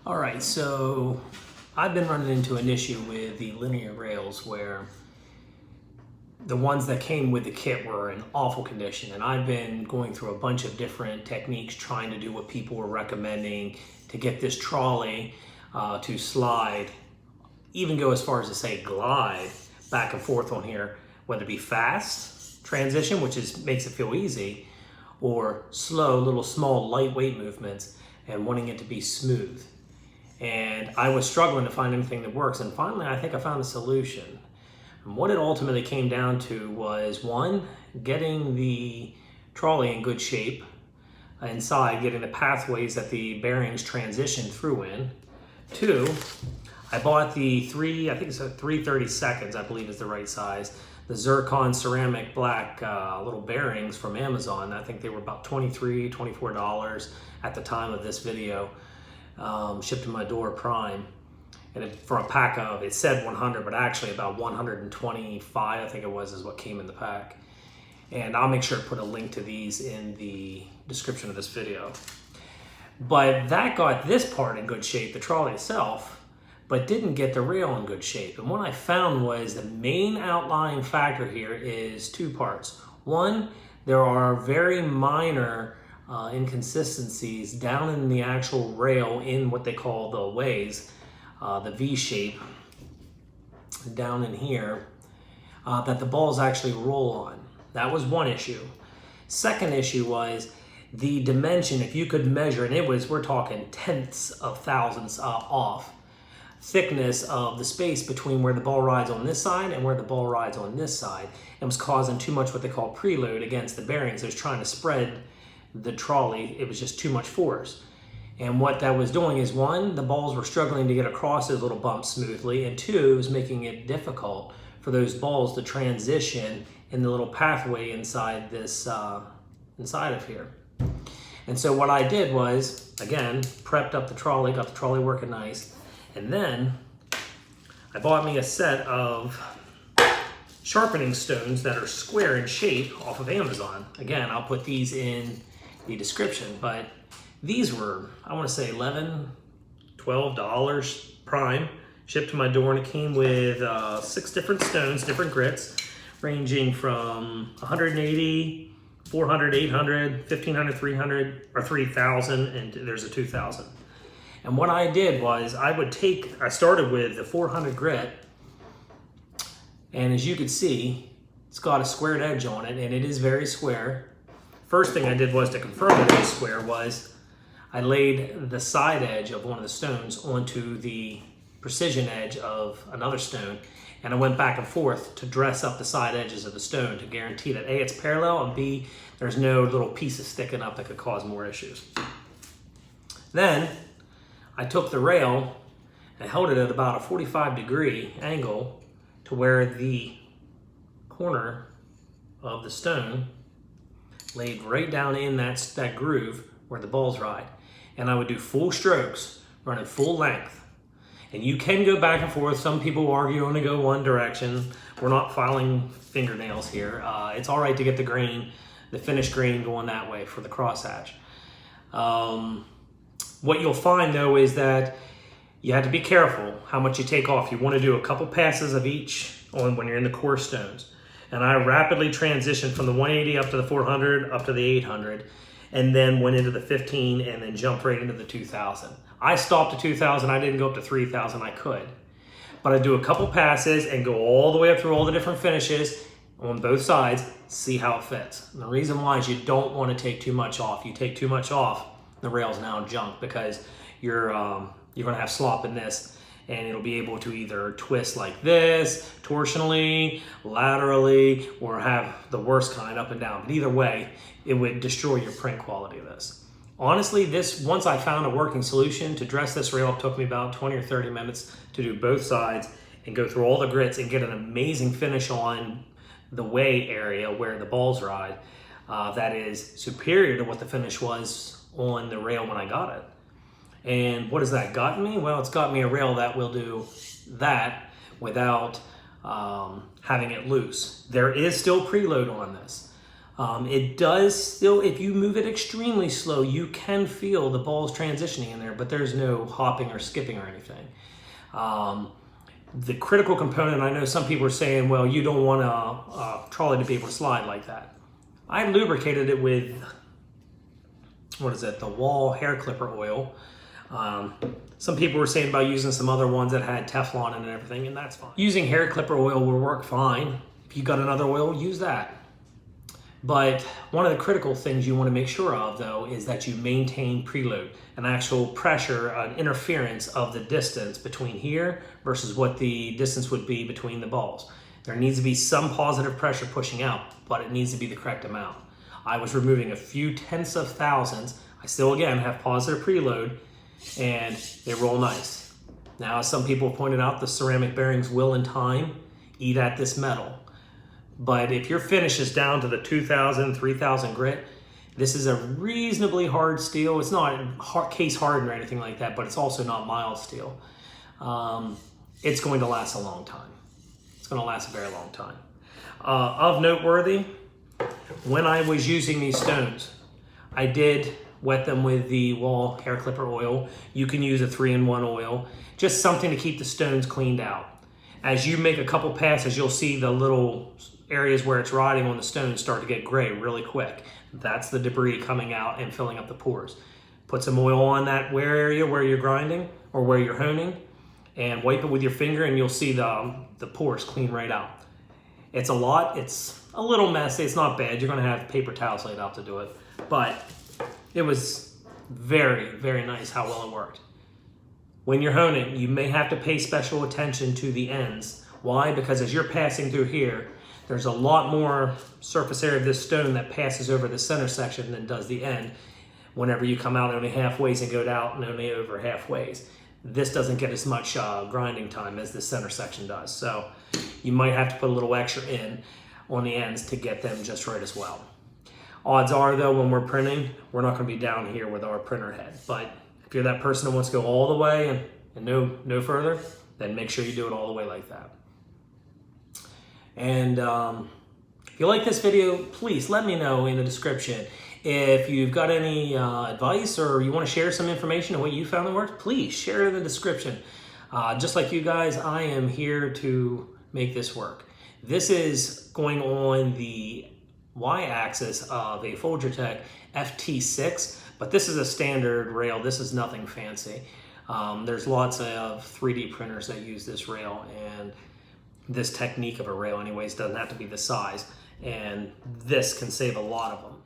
All right, so I've been running into an issue with the linear rails where the ones that came with the kit were in awful condition, and I've been going through a bunch of different techniques trying to do what people were recommending to get this trolley to slide, even go as far as to say glide back and forth on here, whether it be fast transition, which makes it feel easy, or slow, little small lightweight movements, and wanting it to be smooth. And I was struggling to find anything that works, and finally I think I found a solution. And what it ultimately came down to was, one, getting the trolley in good shape inside, getting the pathways that the bearings transition through in. Two, I bought the I think it's a 3/32, I believe is the right size, the zircon ceramic black little bearings from Amazon. I think they were about $23, $24 at the time of this video. Shipped to my door prime, and for a pack of, it said 100, but actually about 125 I think it was is what came in the pack. And I'll make sure to put a link to these in the description of this video. But that got this part in good shape, the trolley itself, but didn't get the rail in good shape. And what I found was the main outlying factor here is two parts. One, there are very minor inconsistencies down in the actual rail in what they call the ways, the V shape down in here, that the balls actually roll on. That was one issue. Second issue was the dimension. If you could measure, and we're talking tenths of thousandths off, thickness of the space between where the ball rides on this side and where the ball rides on this side. It was causing too much what they call preload against the bearings. It was trying to spread the trolley. It was just too much force. And what that was doing is, one, the balls were struggling to get across those little bumps smoothly, and two, it was making it difficult for those balls to transition in the little pathway inside this, inside of here. And so what I did was, again, prepped up the trolley, got the trolley working nice, and then I bought me a set of sharpening stones that are square in shape off of Amazon. Again, I'll put these in the description, but these were, I want to say $11, $12 prime, shipped to my door, and it came with 6 different stones, different grits, ranging from 180, 400, 800, 1500, 300, or 3000, and there's a 2000. And what I did was I started with the 400 grit, and as you can see, it's got a squared edge on it, and it is very square. First thing I did was to confirm that it was square was I laid the side edge of one of the stones onto the precision edge of another stone, and I went back and forth to dress up the side edges of the stone to guarantee that A, it's parallel, and B, there's no little pieces sticking up that could cause more issues. Then I took the rail and held it at about a 45-degree angle to where the corner of the stone laid right down in that groove where the balls ride. And I would do full strokes, running full length. And you can go back and forth. Some people argue only go one direction. We're not filing fingernails here. It's all right to get the grain, the finished grain going that way for the crosshatch. What you'll find though is that you have to be careful how much you take off. You want to do a couple passes of each when you're in the core stones. And I rapidly transitioned from the 180 up to the 400, up to the 800, and then went into the 15 and then jumped right into the 2000. I stopped at 2000, I didn't go up to 3000, I could. But I do a couple passes and go all the way up through all the different finishes on both sides, see how it fits. And the reason why is you don't want to take too much off. You take too much off, the rail's now junk, because you're gonna have slop in this, and it'll be able to either twist like this, torsionally, laterally, or have the worst kind, up and down. But either way, it would destroy your print quality of this. Honestly, once I found a working solution to dress this rail, it took me about 20 or 30 minutes to do both sides and go through all the grits and get an amazing finish on the way area where the balls ride. That is superior to what the finish was on the rail when I got it. And what has that gotten me? Well, it's got me a rail that will do that without having it loose. There is still preload on this. It does still, if you move it extremely slow, you can feel the balls transitioning in there, but there's no hopping or skipping or anything. The critical component, I know some people are saying, well, you don't want a trolley to be able to slide like that. I lubricated it with, what is it, the Wall hair clipper oil. Some people were saying about using some other ones that had Teflon in and everything, and that's fine. Using hair clipper oil will work fine. If you got another oil, use that. But one of the critical things you want to make sure of, though, is that you maintain preload, an actual pressure, an interference of the distance between here versus what the distance would be between the balls. There needs to be some positive pressure pushing out, but it needs to be the correct amount. I was removing a few tenths of thousandths. I still, again, have positive preload, and they roll nice. Now, as some people pointed out, the ceramic bearings will, in time, eat at this metal. But if your finish is down to the 2,000, 3,000 grit, this is a reasonably hard steel. It's not case hardened or anything like that, but it's also not mild steel. It's going to last a long time. It's going to last a very long time. Of noteworthy, when I was using these stones, I did wet them with the Wall hair clipper oil. You can use a 3-in-1 oil, just something to keep the stones cleaned out. As you make a couple passes, you'll see the little areas where it's riding on the stones start to get gray really quick. That's the debris coming out and filling up the pores. Put some oil on that wear area where you're grinding or where you're honing, and wipe it with your finger, and you'll see the pores clean right out. It's a lot. It's a little messy. It's not bad. You're going to have paper towels laid out to do it. But it was very, very nice how well it worked. When you're honing, you may have to pay special attention to the ends. Why? Because as you're passing through here, there's a lot more surface area of this stone that passes over the center section than does the end. Whenever you come out only halfways and go out and only over halfways, this doesn't get as much grinding time as the center section does. So you might have to put a little extra in on the ends to get them just right as well. Odds are, though, when we're printing, we're not going to be down here with our printer head. But if you're that person that wants to go all the way and no further, then make sure you do it all the way like that. And if you like this video, please let me know in the description. If you've got any advice or you want to share some information on what you found that worked, please share in the description. Just like you guys, I am here to make this work. This is going on the y-axis of a FolgerTech FT-6, but this is a standard rail. This is nothing fancy. There's lots of 3D printers that use this rail, and this technique of a rail anyways doesn't have to be the size, and this can save a lot of them.